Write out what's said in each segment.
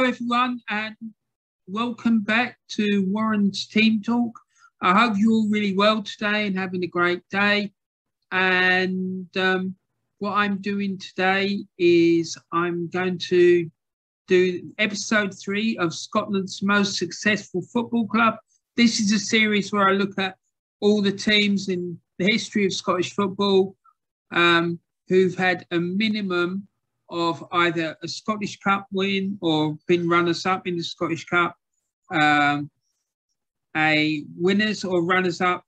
everyone, and welcome back to Warren's Team Talk. I hope you're all really well today and having a great day. And what I'm doing today is I'm going to do episode 3 of Scotland's most successful football club. This is a series where I look at all the teams in the history of Scottish football who've had a minimum of either a Scottish Cup win or been runners-up in the Scottish Cup, a winners or runners-up,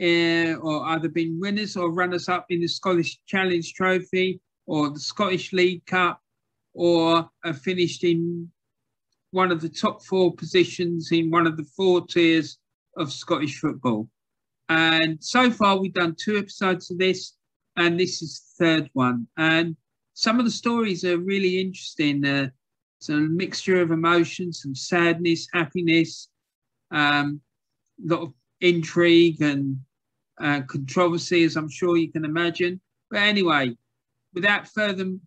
or either been winners or runners-up in the Scottish Challenge Trophy or the Scottish League Cup, or have finished in one of the top 4 positions in one of the 4 tiers of Scottish football. And so far we've done 2 episodes of this, and this is the 3rd one. And some of the stories are really interesting. It's a mixture of emotions, some sadness, happiness, a lot of intrigue and controversy, as I'm sure you can imagine. But anyway, without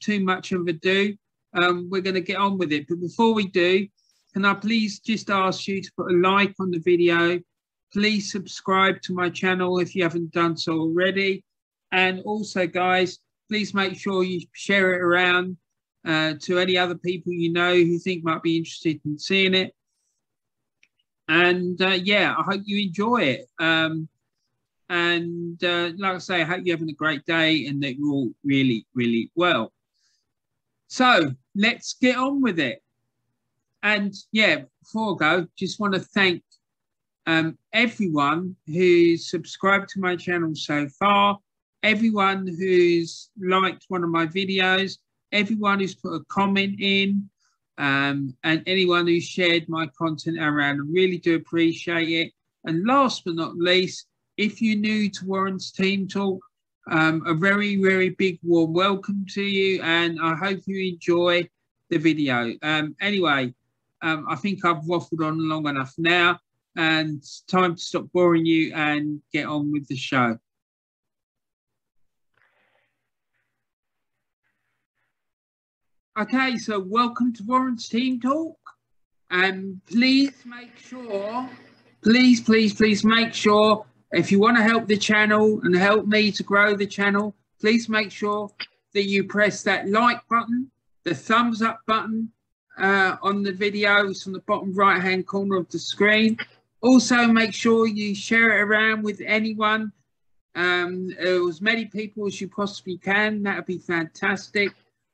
too much of ado, we're going to get on with it. But before we do, can I please just ask you to put a like on the video? Please subscribe to my channel if you haven't done so already. And also, guys, please make sure you share it around to any other people you know who think might be interested in seeing it. And yeah, I hope you enjoy it. Like I say, I hope you're having a great day and that you're all really, really well. So let's get on with it. And yeah, before I go, just want to thank everyone who's subscribed to my channel so far. Everyone who's liked one of my videos, everyone who's put a comment in, and anyone who's shared my content around. I really do appreciate it. And last but not least, if you're new to Warren's Team Talk, a very, very big warm welcome to you, and I hope you enjoy the video. Anyway, I think I've waffled on long enough now, and it's time to stop boring you and get on with the show. Okay, so welcome to Warren's Team Talk, and please make sure, please make sure, if you want to help the channel and help me to grow the channel, please make sure that you press that like button, the thumbs up button on the video. It's on the bottom right hand corner of the screen. Also, make sure you share it around with anyone, as many people as you possibly can. That would be fantastic.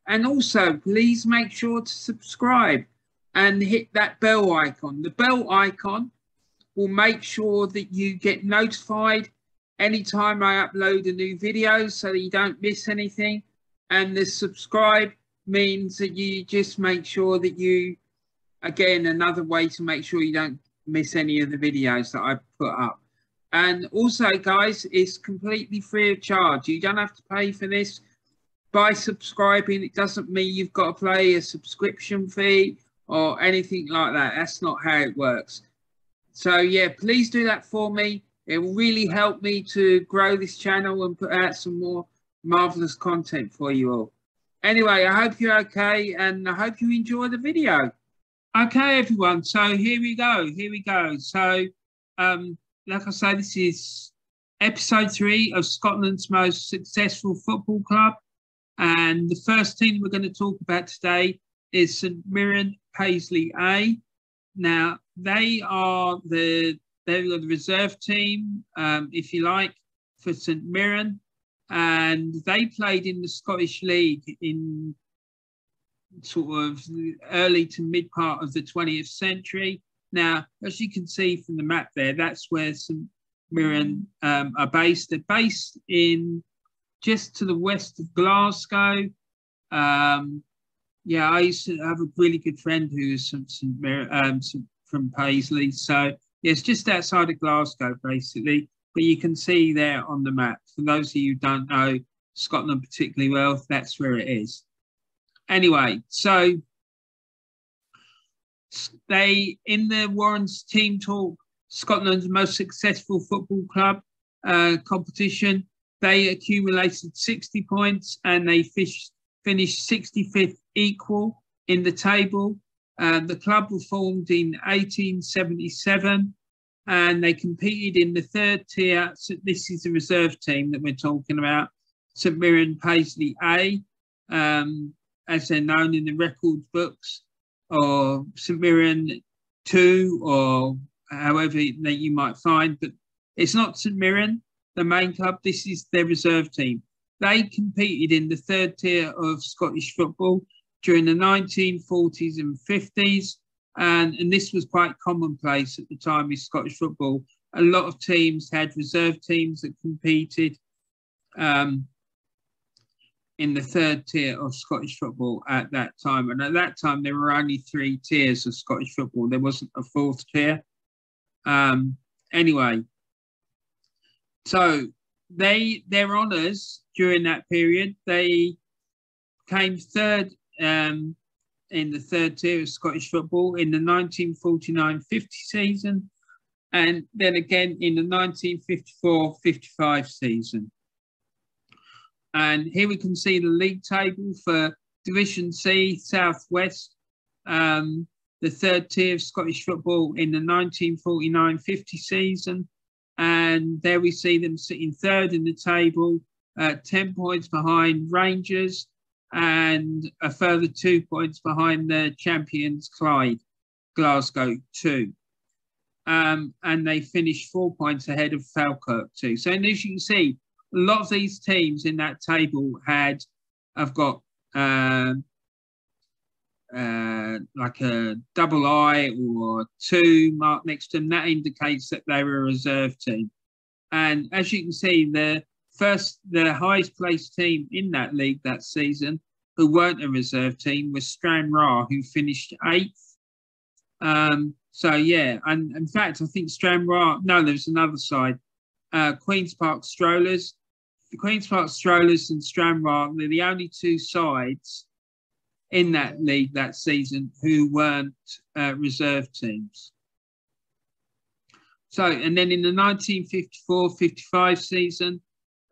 And also, please make sure to subscribe and hit that bell icon. The bell icon will make sure that you get notified anytime I upload a new video so that you don't miss anything. And the subscribe means that you just make sure that you, again, another way to make sure you don't miss any of the videos that I put up. And also, guys, it's completely free of charge. You don't have to pay for this. By subscribing, it doesn't mean you've got to pay a subscription fee or anything like that. That's not how it works. So yeah, please do that for me. It will really help me to grow this channel and put out some more marvelous content for you all. Anyway, I hope you're okay, and I hope you enjoy the video. Okay, everyone. So here we go. So, like I say, this is episode 3 of Scotland's most successful football club. And the first team we're going to talk about today is St Mirren Paisley A. Now, they are the reserve team, if you like, for St Mirren. And they played in the Scottish League in sort of early to mid part of the 20th century. Now, as you can see from the map there, that's where St Mirren are based. They're based in just to the west of Glasgow. Yeah, I used to have a really good friend who was from Paisley. So yeah, it's just outside of Glasgow, basically. But you can see there on the map. For those of you who don't know Scotland particularly well, that's where it is. Anyway, so they, in the Warren's Team Talk, Scotland's most successful football club competition, they accumulated 60 points and they finished 65th equal in the table. The club were formed in 1877 and they competed in the third tier. So this is the reserve team that we're talking about, St Mirren Paisley A, as they're known in the record books, or St Mirren 2, or however that you might find. But it's not St Mirren, the main club. This is their reserve team. They competed in the third tier of Scottish football during the 1940s and 50s. And this was quite commonplace at the time with Scottish football. A lot of teams had reserve teams that competed in the third tier of Scottish football at that time. And at that time, there were only 3 tiers of Scottish football. There wasn't a 4th tier. Anyway, so their honours during that period, they came third in the third tier of Scottish football in the 1949-50 season, and then again in the 1954-55 season. And here we can see the league table for Division C, South West, the third tier of Scottish football in the 1949-50 season. And there we see them sitting third in the table, 10 points behind Rangers and a further 2 points behind the champions Clyde, Glasgow 2. And they finished 4 points ahead of Falkirk 2. So as you can see, a lot of these teams in that table have got like a double I or 2 marked next to them. That indicates that they were a reserve team. And as you can see, the highest placed team in that league that season, who weren't a reserve team, was Stranraer, who finished 8th. So yeah, and in fact, I think Stranraer, no, there's another side, Queen's Park Strollers. The Queen's Park Strollers and Stranraer, they're the only 2 sides in that league that season who weren't reserve teams. So, and then in the 1954-55 season,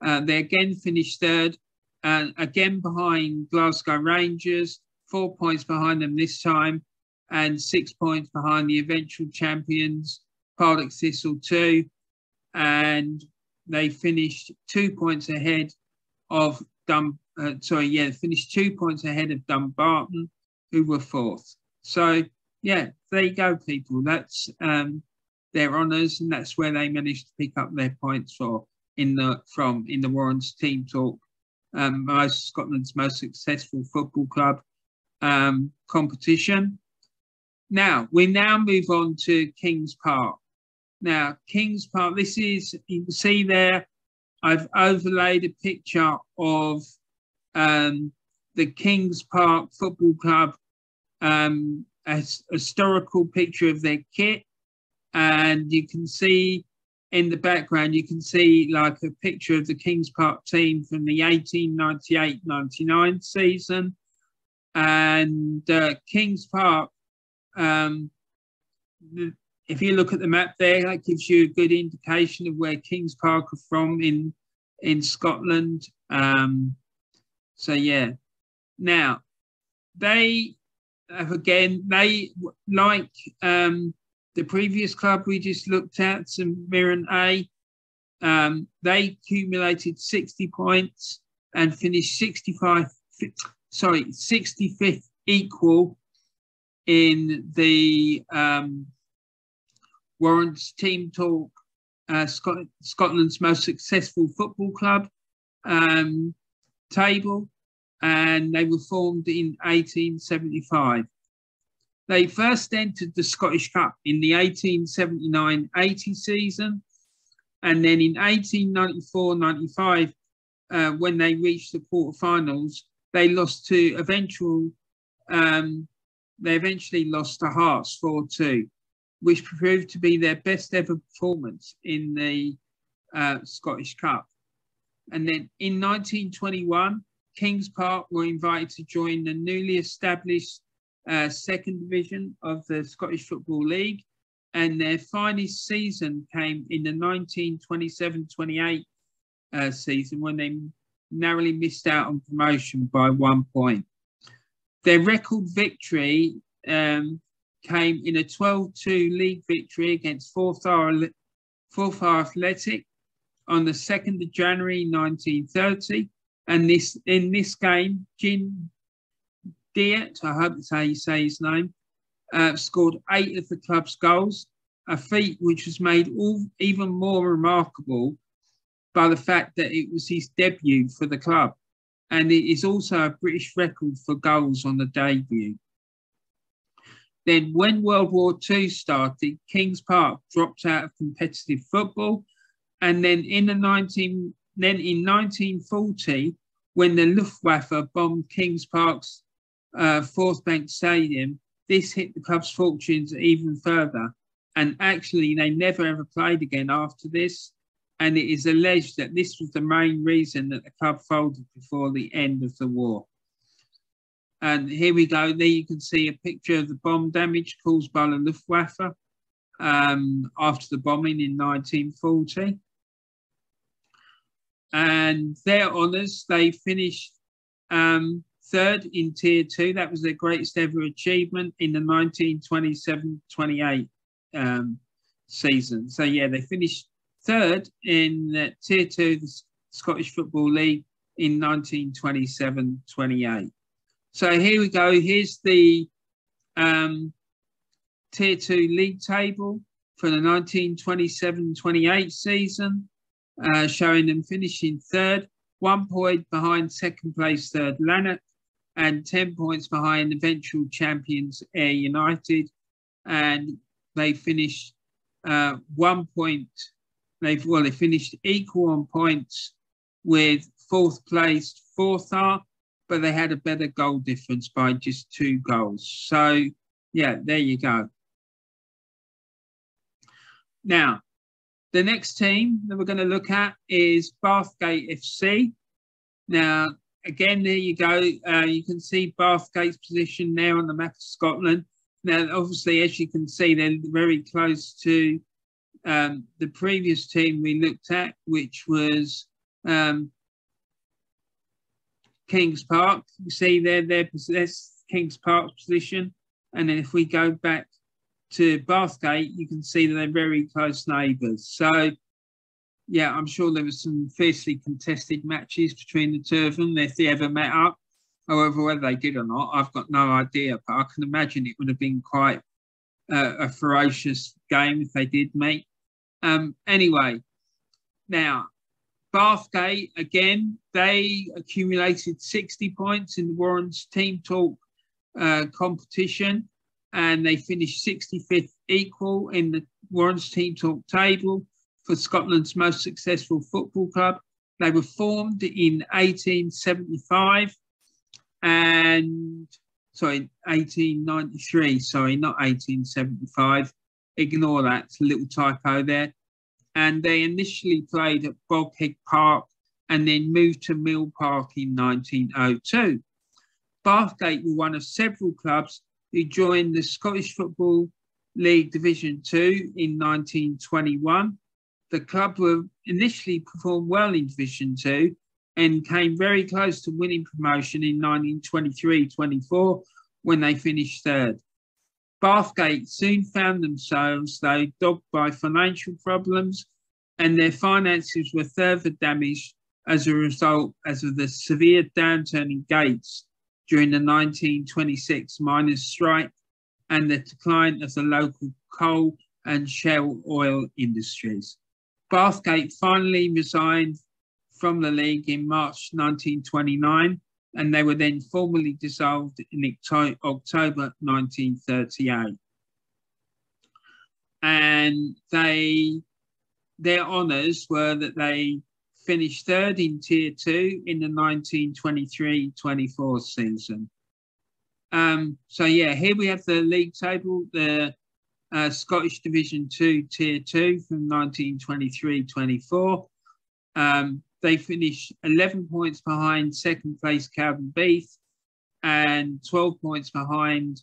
they again finished third, again behind Glasgow Rangers, 4 points behind them this time, and 6 points behind the eventual champions, Partick Thistle 2, and they finished 2 points ahead of finished 2 points ahead of Dumbarton, who were 4th. So yeah, there you go, people. That's their honours, and that's where they managed to pick up their points in the Warren's Team Talk, Scotland's most successful football club competition. Now we move on to Kings Park. Now Kings Park, this is, you can see there, I've overlaid a picture of the Kings Park Football Club, a historical picture of their kit, and you can see in the background, you can see like a picture of the Kings Park team from the 1898-99 season. And Kings Park, if you look at the map there, that gives you a good indication of where Kings Park are from in Scotland. So yeah, now they like the previous club we just looked at, St Mirren A, they accumulated 60 points and finished 65th equal in the Warren's Team Talk, Scotland's most successful football club table, and they were formed in 1875. They first entered the Scottish Cup in the 1879-80 season, and then in 1894-95, when they reached the quarterfinals, they eventually lost to Hearts 4-2, which proved to be their best ever performance in the Scottish Cup. And then in 1921, Kings Park were invited to join the newly established second division of the Scottish Football League, and their finest season came in the 1927-28 season, when they narrowly missed out on promotion by 1 point. Their record victory came in a 12-2 league victory against Forfar Athletic on the 2nd of January 1930. And in this game, Jim Diet, I hope that's how you say his name, scored 8 of the club's goals, a feat which was made even more remarkable by the fact that it was his debut for the club. And it is also a British record for goals on the debut. Then when World War II started, Kings Park dropped out of competitive football. And then in 1940, when the Luftwaffe bombed Kings Park's Fourth Bank Stadium, this hit the club's fortunes even further. And actually, they never ever played again after this. And it is alleged that this was the main reason that the club folded before the end of the war. And here we go. There you can see a picture of the bomb damage caused by the Luftwaffe after the bombing in 1940. And their honours, they finished third in Tier 2. That was their greatest ever achievement in the 1927-28 season. So, yeah, they finished third in Tier 2 of the Scottish Football League in 1927-28. So here we go. Here's the Tier 2 league table for the 1927-28 season, showing them finishing third, 1 point behind second place third Lanark, and 10 points behind eventual champions Ayr United. And they finished 1 point. They finished equal on points with fourth placed Forfar, but they had a better goal difference by just 2 goals. So, yeah, there you go. Now, the next team that we're going to look at is Bathgate FC. Now, again, there you go. You can see Bathgate's position there on the map of Scotland. Now, obviously, as you can see, they're very close to the previous team we looked at, which was Kings Park. You see that's Kings Park's position. And then if we go back to Bathgate, you can see that they're very close neighbours. So, yeah, I'm sure there were some fiercely contested matches between the two of them if they ever met up. However, whether they did or not, I've got no idea. But I can imagine it would have been quite a ferocious game if they did meet. Anyway, now, Bathgate, again, they accumulated 60 points in the Warren's Team Talk competition, and they finished 65th equal in the Warren's Team Talk table for Scotland's most successful football club. They were formed in 1875 and, 1893, not 1875. Ignore that, it's a little typo there. And they initially played at Boghead Park and then moved to Mill Park in 1902. Bathgate were one of several clubs who joined the Scottish Football League Division 2 in 1921. The club were initially performed well in Division 2 and came very close to winning promotion in 1923-24 when they finished third. Bathgate soon found themselves, though, dogged by financial problems, and their finances were further damaged as a result of the severe downturn in Gates during the 1926 miners' strike and the decline of the local coal and shell oil industries. Bathgate finally resigned from the league in March 1929, and they were then formally dissolved in October 1938. And their honours were that they finished third in Tier 2 in the 1923-24 season. So, yeah, here we have the league table, the Scottish Division 2 Tier 2 from 1923-24. They finished 11 points behind second place Cowdenbeath and 12 points behind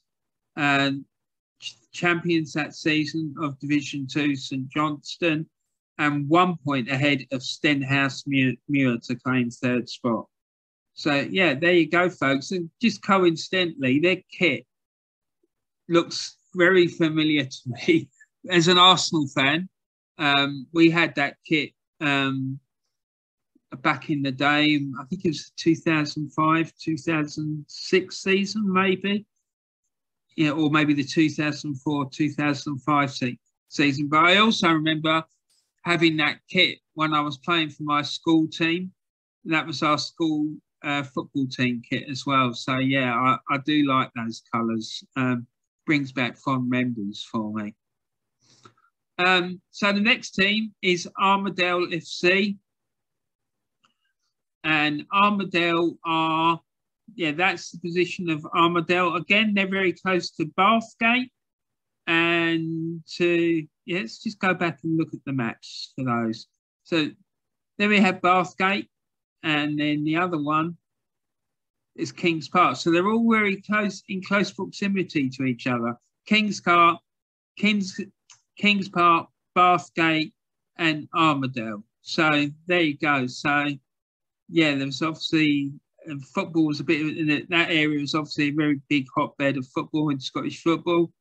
champions that season of Division 2 St Johnstone, and 1 point ahead of Stenhouse Muir to claim third spot. So, yeah, there you go, folks. And just coincidentally, their kit looks very familiar to me as an Arsenal fan. We had that kit back in the day. I think it was 2005, 2006 season, maybe. Yeah, or maybe the 2004, 2005 season. But I also remember having that kit when I was playing for my school team. That was our school football team kit as well. So, yeah, I do like those colours. Brings back fond memories for me. So the next team is Armadale FC. And Armadale are, that's the position of Armadale. Again, they're very close to Bathgate. And let's just go back and look at the maps for those. So then we have Bathgate, and then the other one is Kings Park. So they're all very close, in close proximity to each other. Kings Park, Bathgate, and Armadale. So there you go. So yeah, there was obviously football was a bit in that area was obviously a very big hotbed of football and Scottish football.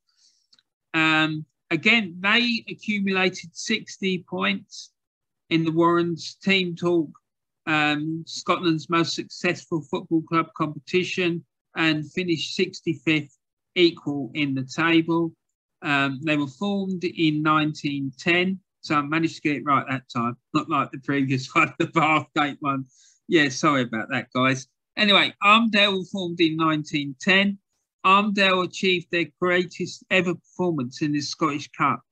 Again, they accumulated 60 points in the Warren's Team Talk, Scotland's most successful football club competition, and finished 65th, equal in the table. They were formed in 1910, so I managed to get it right that time, not like the previous one, the Bathgate one. Yeah, sorry about that, guys. Anyway, Armadale were formed in 1910. Armadale achieved their greatest ever performance in the Scottish Cup.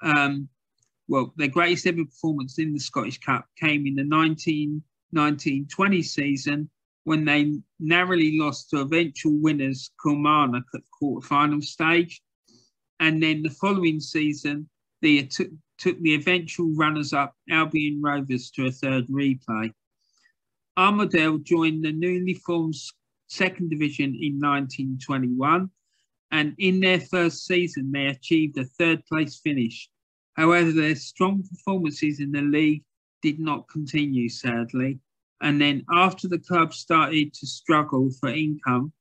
Their greatest ever performance in the Scottish Cup came in the 1919-20 season when they narrowly lost to eventual winners Kilmarnock at the quarter-final stage. And then the following season, they took the eventual runners-up Albion Rovers to a third replay. Armadale joined the newly formed second division in 1921, and in their first season, they achieved a third-place finish. However, their strong performances in the league did not continue, sadly. And then after the club started to struggle for income,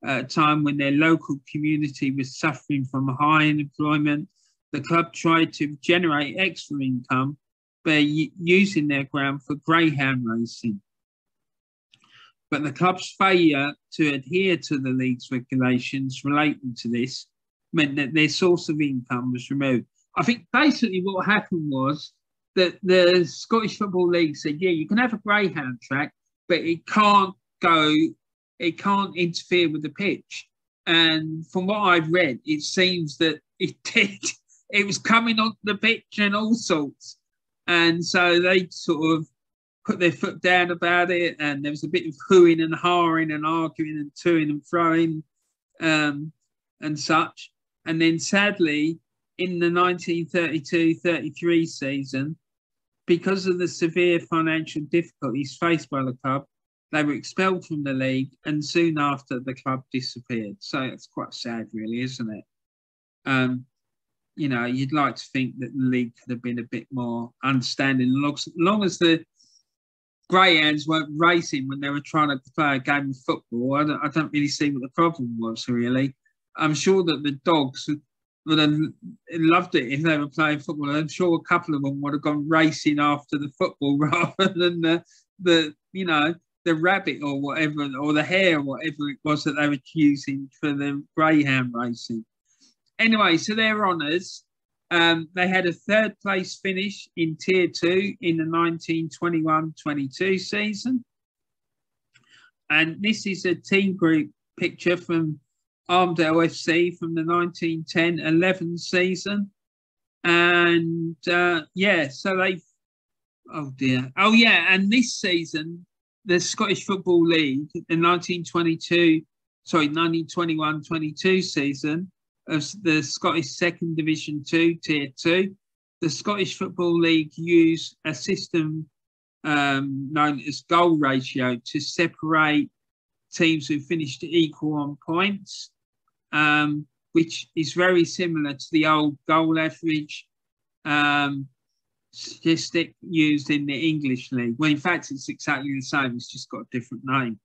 at a time when their local community was suffering from high unemployment, the club tried to generate extra income by using their ground for greyhound racing. But the club's failure to adhere to the league's regulations relating to this meant that their source of income was removed. I think basically what happened was that the Scottish Football League said, yeah, you can have a greyhound track, but it can't interfere with the pitch. And from what I've read, it seems that it did. It was coming onto the pitch and all sorts. And so they sort of put their foot down about it, and there was a bit of hooing and hawing and arguing and toing and throwing and such. And then sadly, in the 1932-33 season, because of the severe financial difficulties faced by the club, they were expelled from the league, and soon after the club disappeared. So it's quite sad, really, isn't it? You'd like to think that the league could have been a bit more understanding. As long as the greyhounds weren't racing when they were trying to play a game of football, I don't really see what the problem was, really. I'm sure that the dogs would have loved it if they were playing football. I'm sure a couple of them would have gone racing after the football rather than the rabbit or whatever, or the hare or whatever it was that they were using for the greyhound racing. Anyway, so their honours, they had a third place finish in Tier 2 in the 1921-22 season. And this is a team group picture from Armadale FC from the 1910-11 season. And so they've, and this season, the Scottish Football League, the 1921-22 season of the Scottish Second Division 2, Tier 2, the Scottish Football League used a system known as goal ratio to separate teams who finished equal on points, which is very similar to the old goal average statistic used in the English League. Well, in fact, it's exactly the same. It's just got a different name,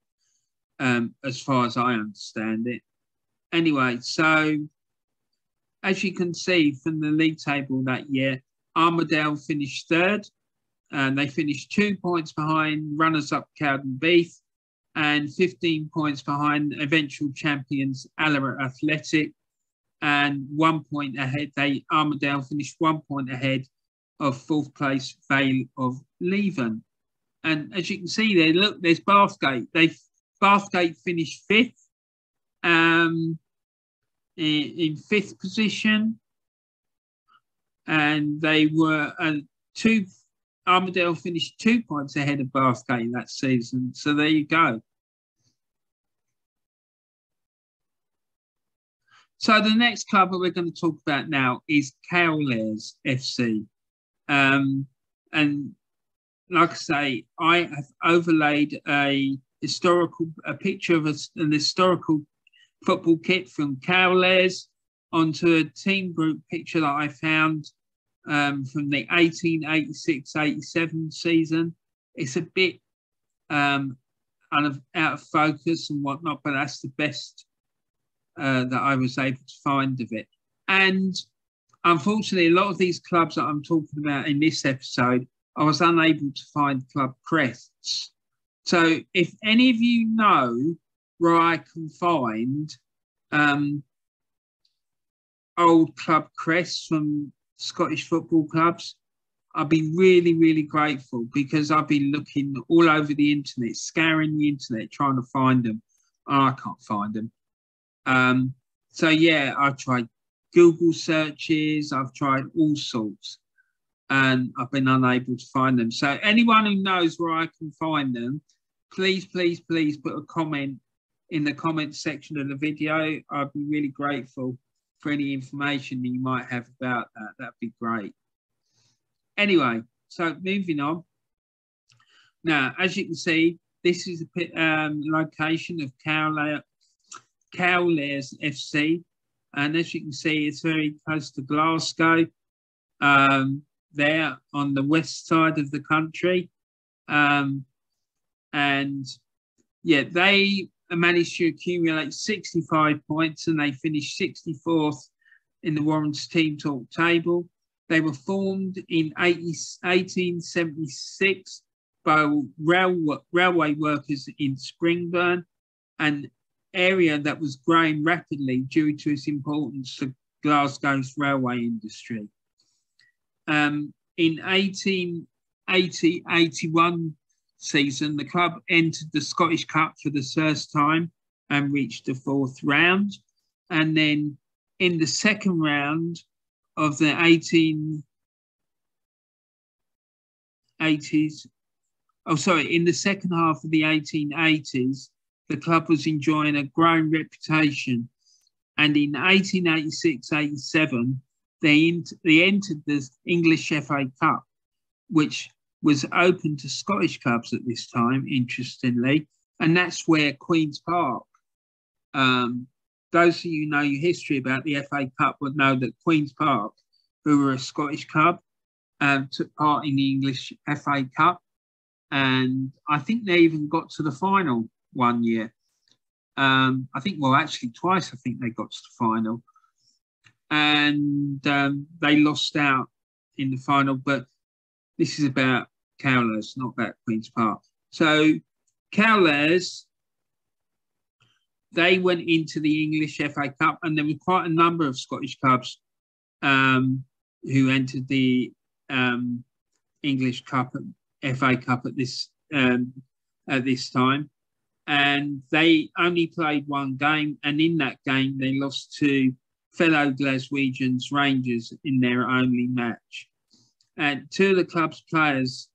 as far as I understand it. Anyway, so as you can see from the league table that year, Armadale finished third, and they finished 2 points behind runners-up Cowden Beath and 15 points behind eventual champions Cowlairs Athletic, and 1 point ahead. Armadale finished 1 point ahead of fourth place Vale of Leven. And as you can see there, look, there's Bathgate. Bathgate finished fifth, in fifth position, and they were Armadale finished 2 points ahead of Bathgate that season. So there you go. So the next club that we're going to talk about now is Cowlairs FC. And like I say, I have overlaid a picture of an historical football kit from Cowlairs onto a team group picture that I found from the 1886-87 season. It's a bit out of focus and whatnot, but that's the best that I was able to find of it. And unfortunately, a lot of these clubs that I'm talking about in this episode, I was unable to find club crests. So if any of you know where I can find old club crests from Scottish football clubs, I'd be really, really grateful, because I've been looking all over the internet, scouring the internet, trying to find them. I can't find them. So yeah, I've tried Google searches, I've tried all sorts, and I've been unable to find them. So anyone who knows where I can find them, please, please, please put a comment in the comment section of the video. I'd be really grateful for any information that you might have about that. That'd be great. Anyway, so moving on. Now, as you can see, this is a location of Cowlairs FC. And as you can see, it's very close to Glasgow, there on the west side of the country. And yeah, they managed to accumulate 65 points, and they finished 64th in the Warren's Team Talk table. They were formed in 1876 by railway workers in Springburn, an area that was growing rapidly due to its importance to Glasgow's railway industry. In 1880-81 season, the club entered the Scottish Cup for the first time and reached the fourth round. And then in the second round of the 1880s, in the second half of the 1880s, the club was enjoying a growing reputation. And in 1886-87, they entered the English FA Cup, which was open to Scottish clubs at this time, interestingly. And that's where Queen's Park, those of you who know your history about the FA Cup would know that Queen's Park, who were a Scottish club, took part in the English FA Cup. And I think they even got to the final one year. I think, well, actually twice, I think they got to the final. And they lost out in the final, but this is about Cowlairs, not about Queen's Park. So Cowlairs, they went into the English FA Cup, and there were quite a number of Scottish clubs who entered the English Cup, FA Cup at this time. And they only played one game, and in that game they lost to fellow Glaswegians, Rangers, in their only match. And two of the club's players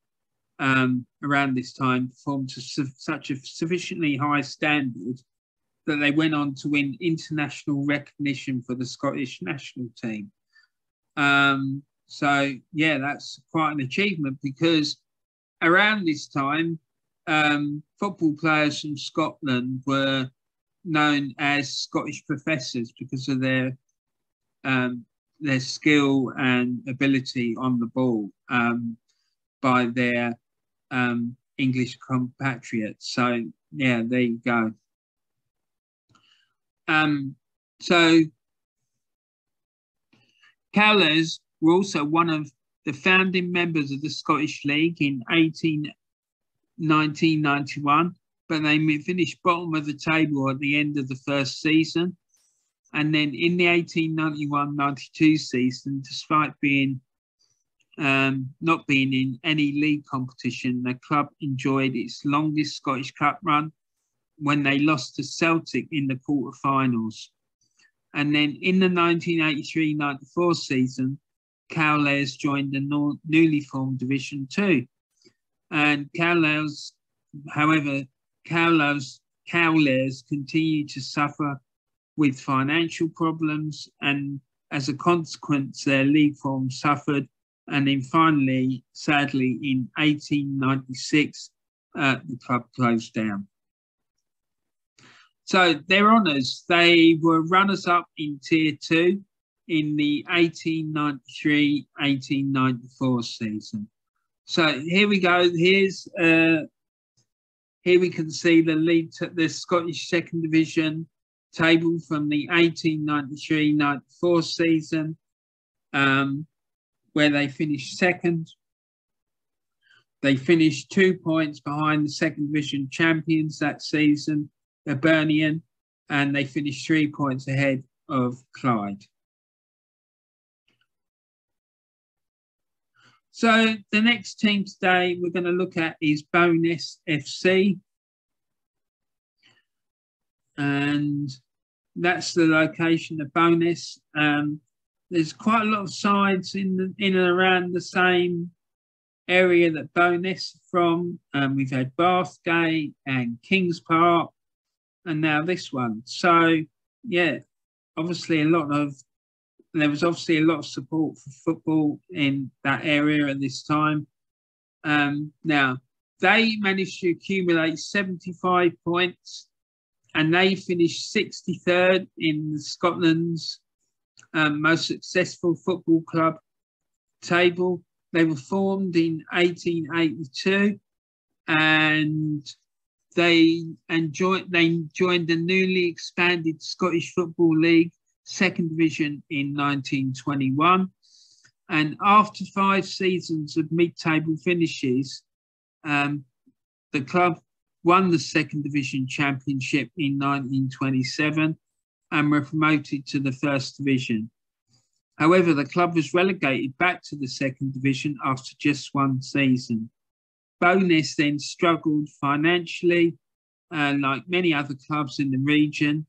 around this time performed to such a sufficiently high standard that they went on to win international recognition for the Scottish national team. So, yeah, that's quite an achievement, because around this time, football players from Scotland were known as Scottish professors because of their skill and ability on the ball by their English compatriots. So, yeah, there you go. So Cowlairs were also one of the founding members of the Scottish League in 1991, but they finished bottom of the table at the end of the first season. And then in the 1891-92 season, despite being not being in any league competition, the club enjoyed its longest Scottish Cup run when they lost to Celtic in the quarterfinals. And then in the 1983-94 season, Cowlairs joined the newly formed Division 2. And Cowlairs continued to suffer with financial problems, and as a consequence, their league form suffered. And then finally, sadly, in 1896, the club closed down. So their honours, they were runners-up in Tier 2 in the 1893-1894 season. So here we go. Here we can see the Scottish Second Division table from the 1893-94 season, where they finished second. They finished 2 points behind the Second Division champions that season, Hibernian, and they finished 3 points ahead of Clyde. So the next team today we're going to look at is Bathgate FC. And that's the location of Bathgate. There's quite a lot of sides in and around the same area that Bathgate from. We've had Bathgate and Kings Park, and now this one. So yeah, there was obviously a lot of support for football in that area at this time. Now they managed to accumulate 75 points, and they finished 63rd in Scotland's most successful football club table. They were formed in 1882, and they joined the newly expanded Scottish Football League Second Division in 1921. And after 5 seasons of mid-table finishes, the club won the Second Division Championship in 1927 and were promoted to the First Division. However, the club was relegated back to the Second Division after just 1 season. Bathgate then struggled financially, like many other clubs in the region,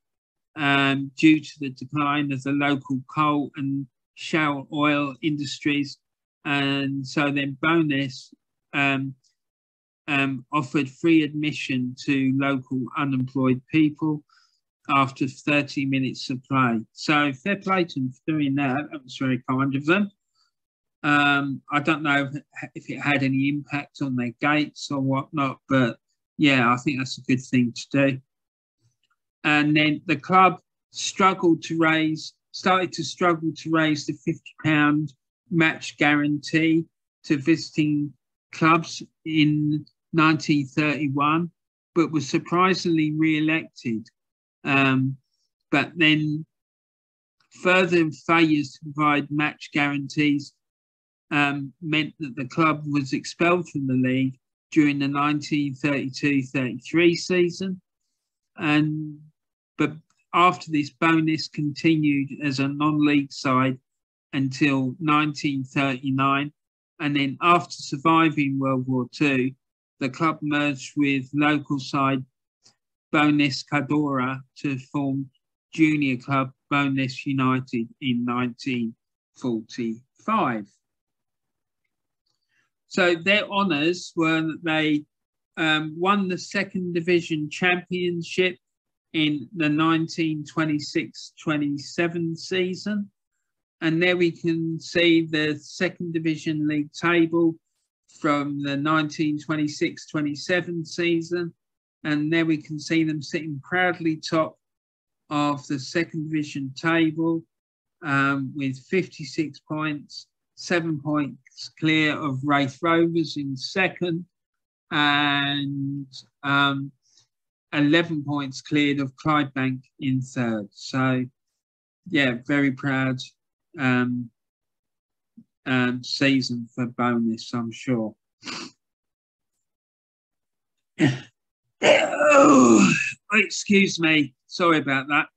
due to the decline of the local coal and shale oil industries. And so then Bathgate offered free admission to local unemployed people after 30 minutes of play. So fair play to them for doing that. That was very kind of them. I don't know if it had any impact on their gates or whatnot, but yeah, I think that's a good thing to do. And then the club started to struggle to raise the £50 match guarantee to visiting clubs in 1931, but was surprisingly re-elected. But then further failures to provide match guarantees meant that the club was expelled from the league during the 1932-33 season. But after this, Bathgate continued as a non-league side until 1939. And then after surviving World War II, the club merged with local side Bathgate Cadora to form junior club Bathgate United in 1945. So their honours were that they won the Second Division Championship in the 1926-27 season. And there we can see the Second Division League table from the 1926-27 season. And there we can see them sitting proudly top of the Second Division table with 56 points, 7 points clear of Wraith Rovers in second, and 11 points cleared of Clydebank in third. So, yeah, very proud season for bonus, I'm sure. Oh, excuse me. Sorry about that.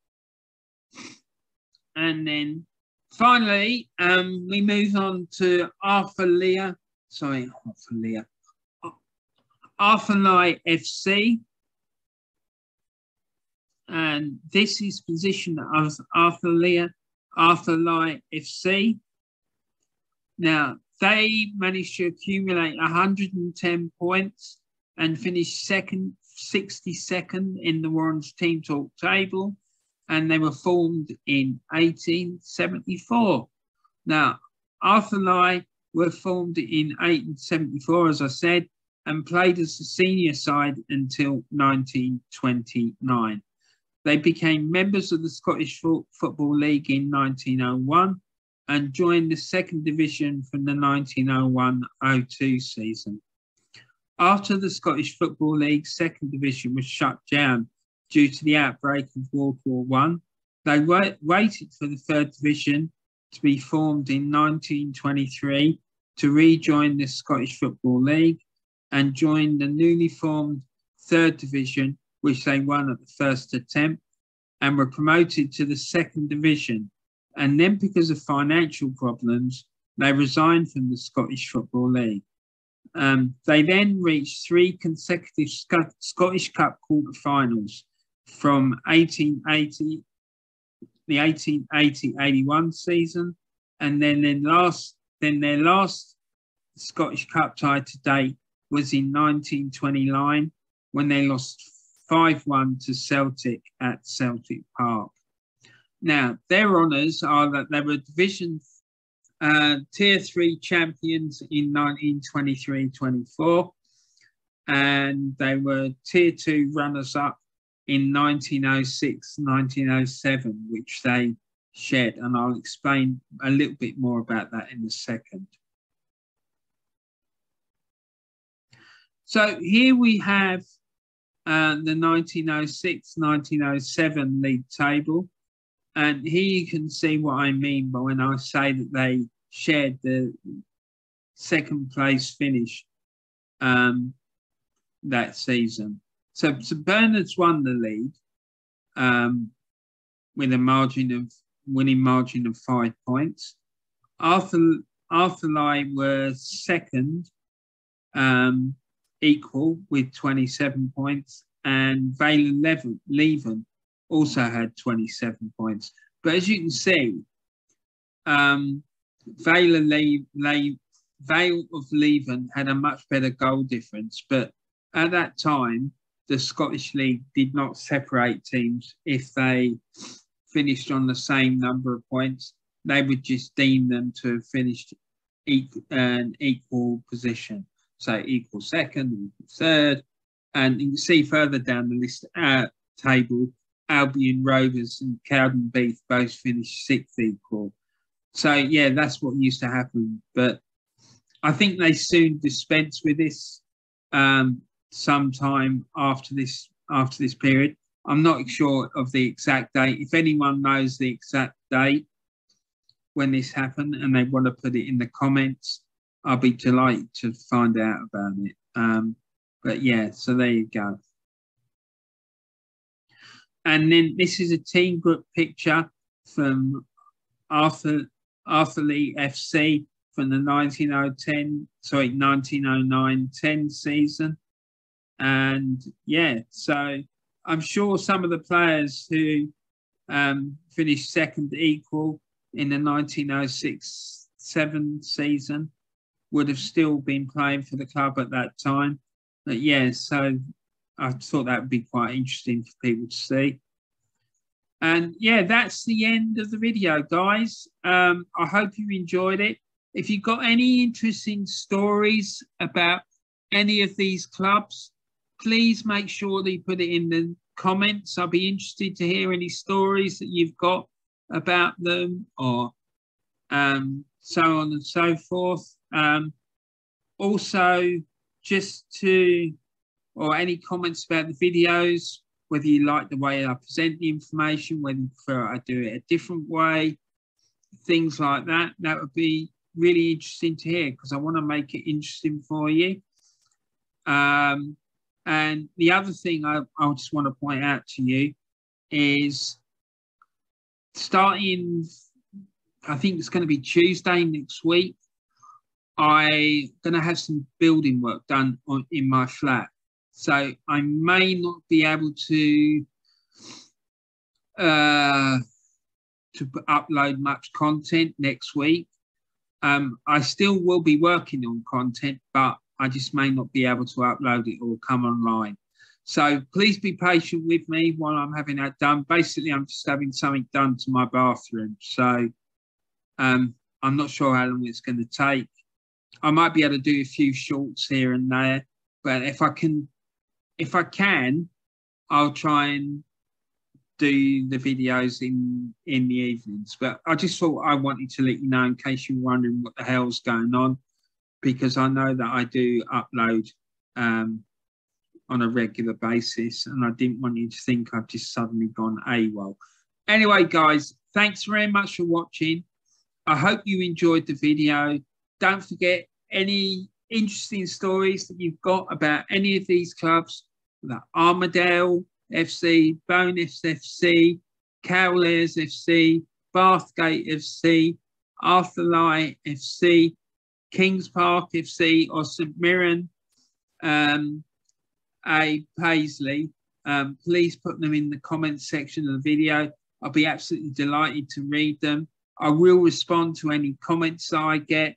And then finally, we move on to Arthurlie FC. And this is positioned as Arthurlie FC. Now, they managed to accumulate 110 points and finish 62nd in the Warren's Team Talk table. And they were formed in 1874. Now, Arthurlie were formed in 1874, as I said, and played as the senior side until 1929. They became members of the Scottish Football League in 1901 and joined the second division from the 1901-02 season. After the Scottish Football League second division was shut down due to the outbreak of World War I, they waited for the third division to be formed in 1923 to rejoin the Scottish Football League and join the newly formed third division, which they won at the first attempt, and were promoted to the second division. And then, because of financial problems, they resigned from the Scottish Football League. They then reached 3 consecutive Scottish Cup quarter-finals from the 1880-81 season, and then their last Scottish Cup tie to date was in 1929 when they lost 5-1 to Celtic at Celtic Park. Now, their honours are that they were Division Tier 3 champions in 1923-24, and they were Tier 2 runners-up in 1906-1907, which they shared, and I'll explain a little bit more about that in a second. So here we have the 1906-1907 league table, and here you can see what I mean by when I say that they shared the second place finish that season. So Bernard's won the league with a winning margin of 5 points. Arthurlie were second, equal with 27 points, and Vale Leven also had 27 points. But as you can see, Vale of Leven had a much better goal difference, but at that time, the Scottish League did not separate teams if they finished on the same number of points. They would just deem them to have finished an equal position. So equal second, equal third. And you can see further down the list table, Albion Rovers and Cowden Beath both finished 6th equal. So yeah, that's what used to happen. But I think they soon dispensed with this sometime after this period. I'm not sure of the exact date. If anyone knows the exact date when this happened and they want to put it in the comments, I'll be delighted to find out about it. But yeah, so there you go. And then this is a team group picture from Arthurlie FC from the 1909-10 season. And yeah, so I'm sure some of the players who finished second equal in the 1906-07 season would have still been playing for the club at that time. But yeah, so I thought that would be quite interesting for people to see. And yeah, that's the end of the video, guys. I hope you enjoyed it. If you've got any interesting stories about any of these clubs, please make sure that you put it in the comments. I'll be interested to hear any stories that you've got about them, or so on and so forth. Also, or any comments about the videos, whether you like the way I present the information, whether you prefer I do it a different way, things like that. That would be really interesting to hear because I want to make it interesting for you. And the other thing I just want to point out to you is starting, I think it's going to be Tuesday next week, I'm going to have some building work done in my flat. So I may not be able to upload much content next week. I still will be working on content, but I just may not be able to upload it or come online. So please be patient with me while I'm having that done. Basically, I'm just having something done to my bathroom. So I'm not sure how long it's going to take. I might be able to do a few shorts here and there, but if I can, I'll try and do the videos in the evenings. But I just thought I wanted to let you know in case you're wondering what the hell's going on, because I know that I do upload on a regular basis, and I didn't want you to think I've just suddenly gone AWOL. Anyway, guys, thanks very much for watching. I hope you enjoyed the video. Don't forget any interesting stories that you've got about any of these clubs, like Armadale FC, Bansta FC, Cowlairs FC, Bathgate FC, Arthurlie FC, Kings Park FC, or St Mirren A Paisley, please put them in the comments section of the video. I'll be absolutely delighted to read them. I will respond to any comments that I get.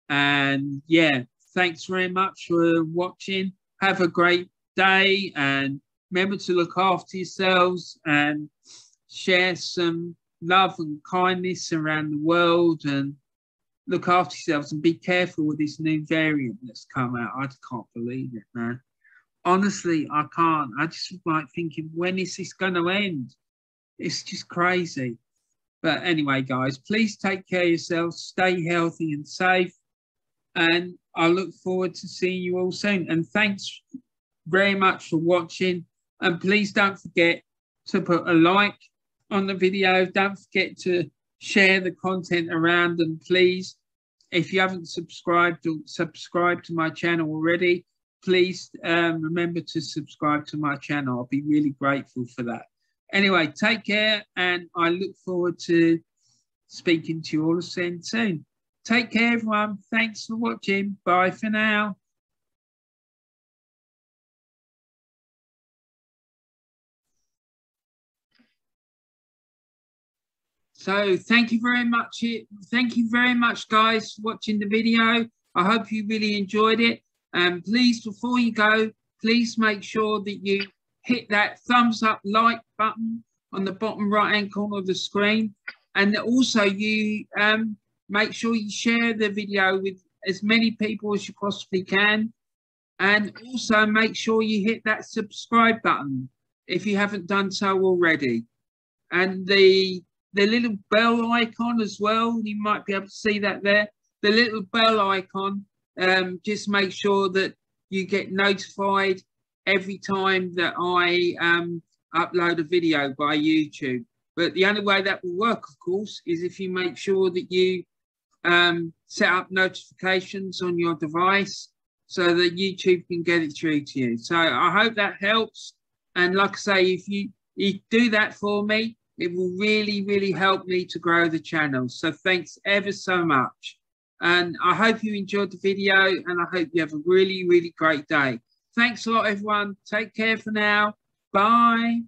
And yeah, thanks very much for watching. Have a great day, and remember to look after yourselves and share some love and kindness around the world, and look after yourselves and be careful with this new variant that's come out. I just can't believe it, man. Honestly, I can't. I just like thinking, when is this going to end? It's just crazy. But anyway, guys, please take care of yourselves, stay healthy and safe, and I look forward to seeing you all soon. And thanks very much for watching. And please don't forget to put a like on the video. Don't forget to share the content around. And please, if you haven't subscribed to my channel already, please remember to subscribe to my channel. I'll be really grateful for that. Anyway, take care, and I look forward to speaking to you all soon. Take care, everyone. Thanks for watching. Bye for now. So thank you very much. Thank you very much, guys, for watching the video. I hope you really enjoyed it. And please, before you go, please make sure that you hit that thumbs up like button on the bottom right hand corner of the screen. And also you make sure you share the video with as many people as you possibly can. And also make sure you hit that subscribe button if you haven't done so already. And the little bell icon as well, you might be able to see that there. The little bell icon, just make sure that you get notified every time that I upload a video by YouTube. But the only way that will work, of course, is if you make sure that you set up notifications on your device so that YouTube can get it through to you. So I hope that helps. And like I say, if you do that for me, it will really, really help me to grow the channel. So thanks ever so much. And I hope you enjoyed the video, and I hope you have a really, really great day. Thanks a lot, everyone. Take care for now. Bye.